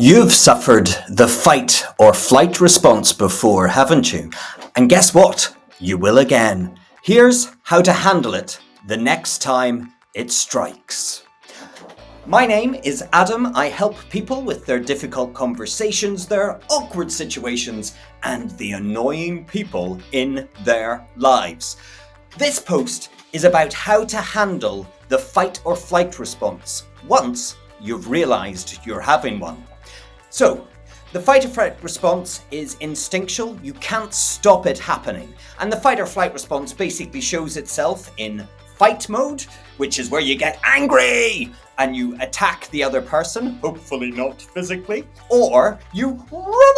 You've suffered the fight or flight response before, haven't you? And guess what? You will again. Here's how to handle it the next time it strikes. My name is Adam. I help people with their difficult conversations, their awkward situations, and the annoying people in their lives. This post is about how to handle the fight or flight response once you've realized you're having one. So, the fight or flight response is instinctual. You can't stop it happening. And the fight or flight response basically shows itself in fight mode, which is where you get angry and you attack the other person, hopefully not physically, or you run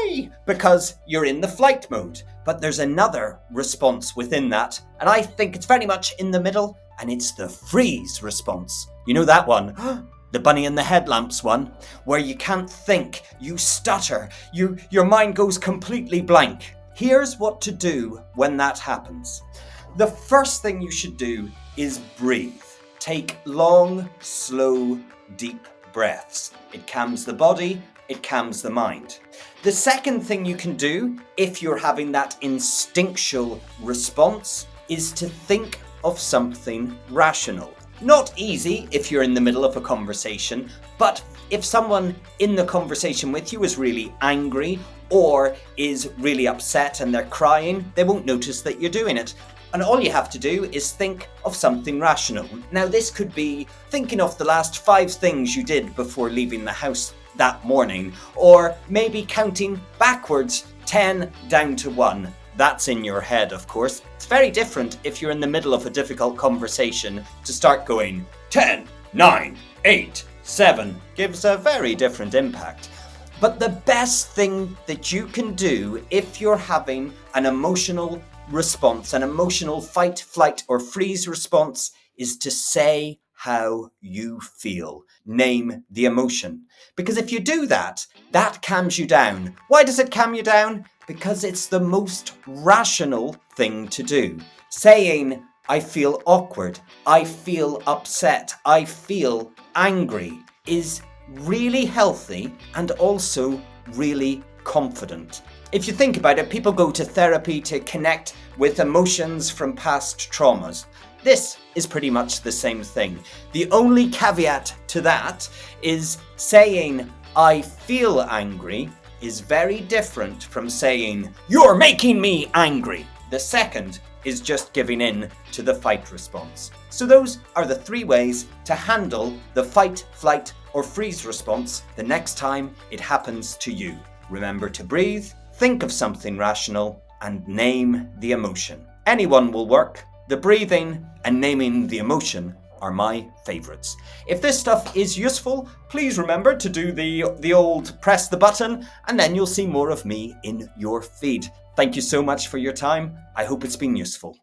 away because you're in the flight mode. But there's another response within that, and I think it's very much in the middle, and it's the freeze response. You know that one? The bunny in the headlamps one, where you can't think, you stutter, your mind goes completely blank. Here's what to do when that happens. The first thing you should do is breathe. Take long, slow, deep breaths. It calms the body, it calms the mind. The second thing you can do, if you're having that instinctual response, is to think of something rational. Not easy if you're in the middle of a conversation, but if someone in the conversation with you is really angry or is really upset and they're crying, they won't notice that you're doing it. And all you have to do is think of something rational. Now, this could be thinking of the last 5 things you did before leaving the house that morning, or maybe counting backwards 10 down to 1. That's in your head, of course. It's very different if you're in the middle of a difficult conversation to start going 10, 9, 8, 7. Gives a very different impact. But the best thing that you can do if you're having an emotional response, an emotional fight, flight, or freeze response, is to say how you feel. Name the emotion. Because if you do that, that calms you down. Why does it calm you down? Because it's the most rational thing to do. Saying, I feel awkward, I feel upset, I feel angry, is really healthy and also really confident. If you think about it, people go to therapy to connect with emotions from past traumas. This is pretty much the same thing. The only caveat to that is saying, I feel angry, is very different from saying, you're making me angry. The second is just giving in to the fight response. So those are the 3 ways to handle the fight, flight, or freeze response the next time it happens to you. Remember to breathe, think of something rational, and name the emotion. Anyone will work. The breathing and naming the emotion are my favorites. If this stuff is useful, please remember to do the old press the button, and then you'll see more of me in your feed. Thank you so much for your time. I hope it's been useful.